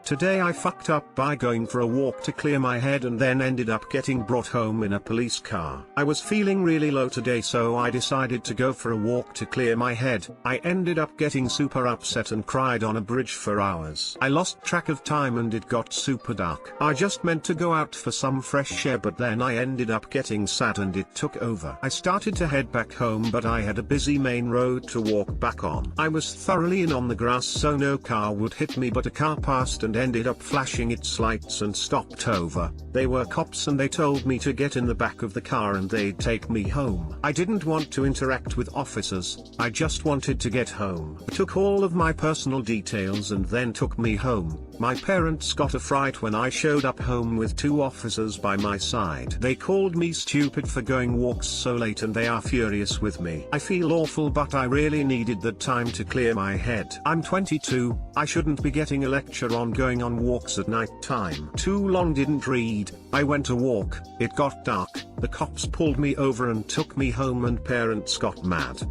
Today I fucked up by going for a walk to clear my head and then ended up getting brought home in a police car. I was feeling really low today, so I decided to go for a walk to clear my head. I ended up getting super upset and cried on a bridge for hours. I lost track of time and it got super dark. I just meant to go out for some fresh air, but then I ended up getting sad and it took over. I started to head back home, but I had a busy main road to walk back on. I was thoroughly in on the grass so no car would hit me, but a car passed and ended up flashing its lights and stopped over. They were cops and they told me to get in the back of the car and they'd take me home. I didn't want to interact with officers, I just wanted to get home. They took all of my personal details and then took me home. My parents got a fright when I showed up home with 2 officers by my side. They called me stupid for going walks so late and they are furious with me. I feel awful, but I really needed that time to clear my head. I'm 22, I shouldn't be getting a lecture on going on walks at night time. Too long didn't read. I went to walk, it got dark, the cops pulled me over and took me home and parents got mad.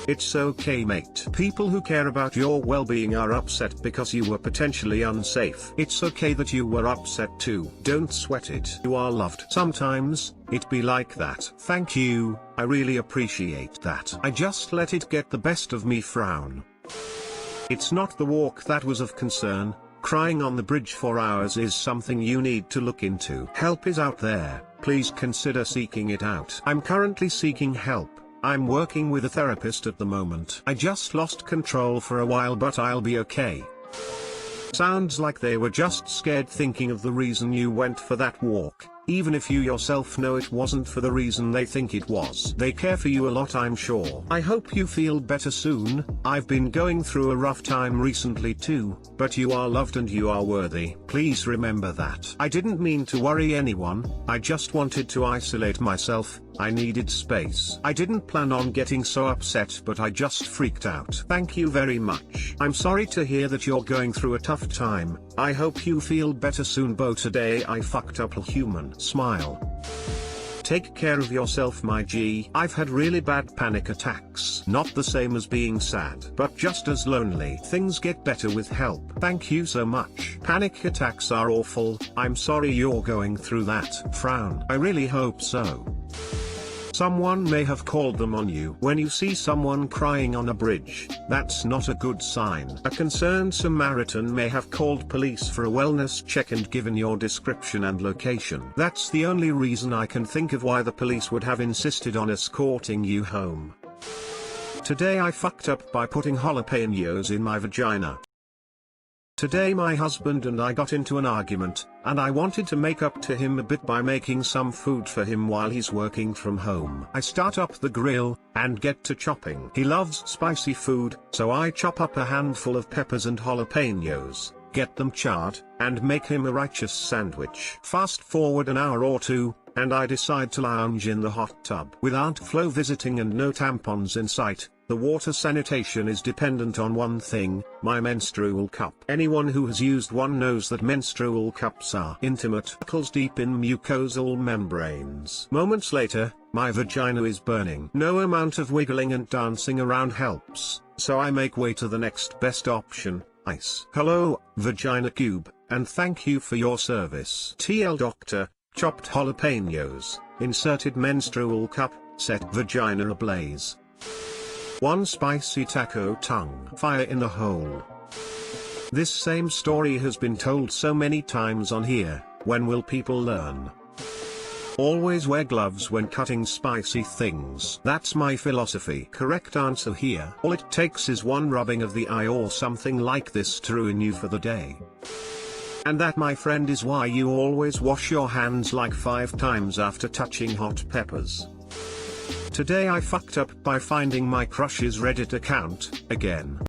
It's okay, mate. People who care about your well-being are upset because you were potentially unsafe. It's okay that you were upset too. Don't sweat it. You are loved. Sometimes, it be like that. Thank you, I really appreciate that. I just let it get the best of me. Frown. It's not the walk that was of concern. Crying on the bridge for hours is something you need to look into. Help is out there, please consider seeking it out. I'm currently seeking help. I'm working with a therapist at the moment. I just lost control for a while, but I'll be okay. Sounds like they were just scared, thinking of the reason you went for that walk, even if you yourself know it wasn't for the reason they think it was. They care for you a lot, I'm sure. I hope you feel better soon. I've been going through a rough time recently too, but you are loved and you are worthy. Please remember that. I didn't mean to worry anyone, I just wanted to isolate myself. I needed space. I didn't plan on getting so upset, but I just freaked out. Thank you very much. I'm sorry to hear that you're going through a tough time. I hope you feel better soon. Bo, today I fucked up a human. Smile. Take care of yourself, my G. I've had really bad panic attacks. Not the same as being sad, but just as lonely. Things get better with help. Thank you so much. Panic attacks are awful. I'm sorry you're going through that. Frown. I really hope so. Someone may have called them on you. When you see someone crying on a bridge, that's not a good sign. A concerned Samaritan may have called police for a wellness check and given your description and location. That's the only reason I can think of why the police would have insisted on escorting you home. Today I fucked up by putting jalapenos in my vagina. Today my husband and I got into an argument, and I wanted to make up to him a bit by making some food for him while he's working from home. I start up the grill, and get to chopping. He loves spicy food, so I chop up a handful of peppers and jalapenos, get them charred, and make him a righteous sandwich. Fast forward an hour or two, and I decide to lounge in the hot tub. With Aunt Flo visiting and no tampons in sight, the water sanitation is dependent on one thing, my menstrual cup. Anyone who has used one knows that menstrual cups are intimate, knuckles deep in mucosal membranes. Moments later, my vagina is burning. No amount of wiggling and dancing around helps, so I make way to the next best option, ice. Hello, Vagina Cube, and thank you for your service. TL Doctor, chopped jalapenos, inserted menstrual cup, set vagina ablaze. 1 spicy taco tongue. Fire in the hole. This same story has been told so many times on here. When will people learn? Always wear gloves when cutting spicy things. That's my philosophy. Correct answer here. All it takes is one rubbing of the eye or something like this to ruin you for the day. And that, my friend, is why you always wash your hands like 5 times after touching hot peppers. Today I fucked up by finding my crush's Reddit account, again.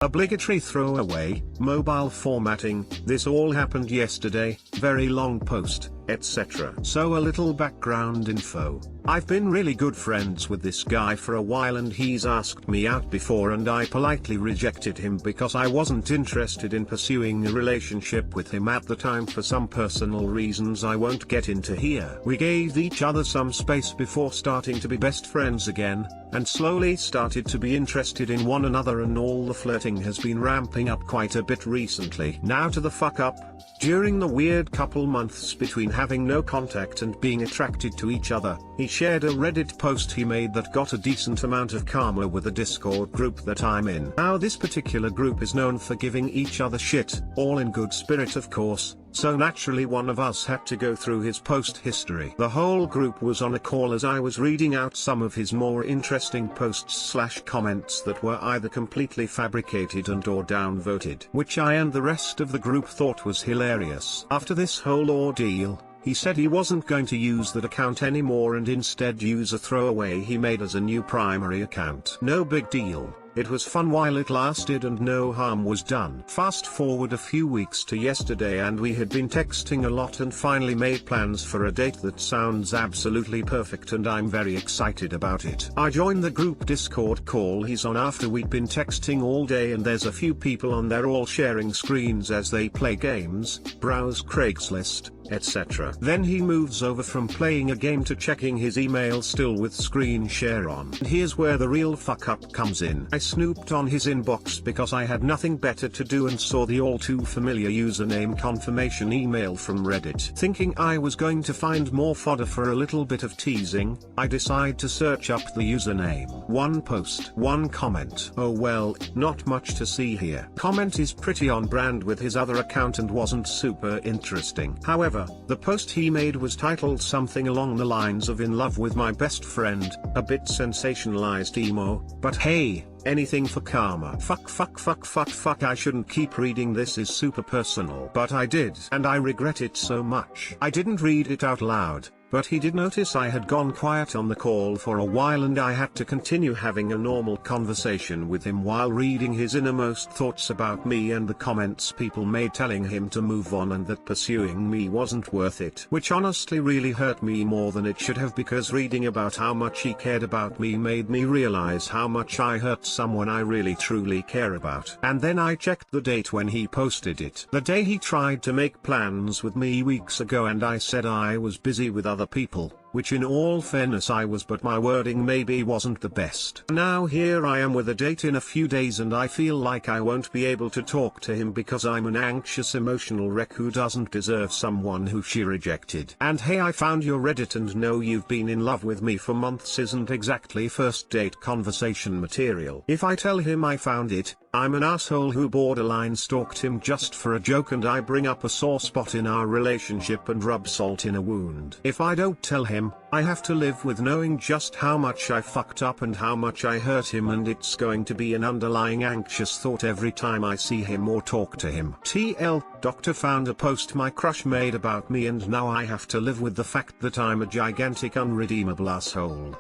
Obligatory throwaway, mobile formatting, this all happened yesterday, very long post, etc. So a little background info. I've been really good friends with this guy for a while and he's asked me out before and I politely rejected him because I wasn't interested in pursuing a relationship with him at the time for some personal reasons I won't get into here. We gave each other some space before starting to be best friends again, and slowly started to be interested in one another, and all the flirting has been ramping up quite a bit recently. Now to the fuck up. During the weird couple months between having no contact and being attracted to each other, he shared a Reddit post he made that got a decent amount of karma with a Discord group that I'm in. Now this particular group is known for giving each other shit, all in good spirit of course, so naturally one of us had to go through his post history. The whole group was on a call as I was reading out some of his more interesting posts/comments that were either completely fabricated and or downvoted, which I and the rest of the group thought was hilarious. After this whole ordeal, he said he wasn't going to use that account anymore and instead use a throwaway he made as a new primary account. No big deal. It was fun while it lasted and no harm was done. Fast forward a few weeks to yesterday and we had been texting a lot and finally made plans for a date that sounds absolutely perfect and I'm very excited about it. I joined the group Discord call he's on after we'd been texting all day and there's a few people on there all sharing screens as they play games, browse Craigslist, etc. Then he moves over from playing a game to checking his email still with screen share on. And here's where the real fuck up comes in. I snooped on his inbox because I had nothing better to do and saw the all too familiar username confirmation email from Reddit. Thinking I was going to find more fodder for a little bit of teasing, I decide to search up the username. One post, one comment. Oh well, not much to see here. Comment is pretty on brand with his other account and wasn't super interesting. However, the post he made was titled something along the lines of "in love with my best friend," a bit sensationalized emo, but hey, anything for karma. Fuck, I shouldn't keep reading, this is super personal. But I did, and I regret it so much. I didn't read it out loud, but he did notice I had gone quiet on the call for a while and I had to continue having a normal conversation with him while reading his innermost thoughts about me and the comments people made telling him to move on and that pursuing me wasn't worth it. Which honestly really hurt me more than it should have, because reading about how much he cared about me made me realize how much I hurt someone I really truly care about. And then I checked the date when he posted it. The day he tried to make plans with me weeks ago and I said I was busy with other people, which in all fairness I was, but my wording maybe wasn't the best. Now here I am with a date in a few days and I feel like I won't be able to talk to him because I'm an anxious emotional wreck who doesn't deserve someone who she rejected. And hey, I found your Reddit and know you've been in love with me for months isn't exactly first date conversation material. If I tell him I found it, I'm an asshole who borderline stalked him just for a joke and I bring up a sore spot in our relationship and rub salt in a wound. If I don't tell him, I have to live with knowing just how much I fucked up and how much I hurt him, and it's going to be an underlying anxious thought every time I see him or talk to him. TL, Doctor found a post my crush made about me and now I have to live with the fact that I'm a gigantic unredeemable asshole.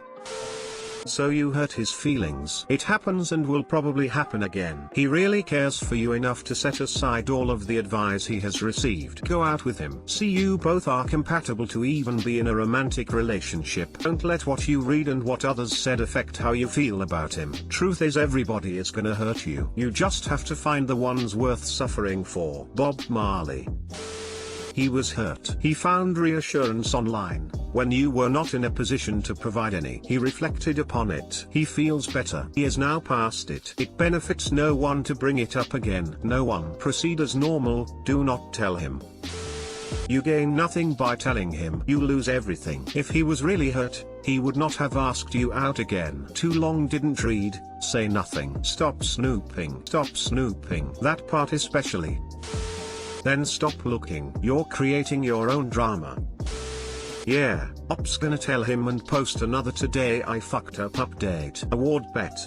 So you hurt his feelings. It happens and will probably happen again. He really cares for you enough to set aside all of the advice he has received. Go out with him. See, you both are compatible to even be in a romantic relationship. Don't let what you read and what others said affect how you feel about him. Truth is, everybody is gonna hurt you. You just have to find the ones worth suffering for. Bob Marley. He was hurt. He found reassurance online, when you were not in a position to provide any. He reflected upon it. He feels better. He is now past it. It benefits no one to bring it up again. No one. Proceed as normal. Do not tell him. You gain nothing by telling him. You lose everything. If he was really hurt, he would not have asked you out again. Too long didn't read. Say nothing. Stop snooping. Stop snooping. That part especially. Then stop looking. You're creating your own drama. Yeah, Op's gonna tell him and post another "today I fucked up" update. Award bet.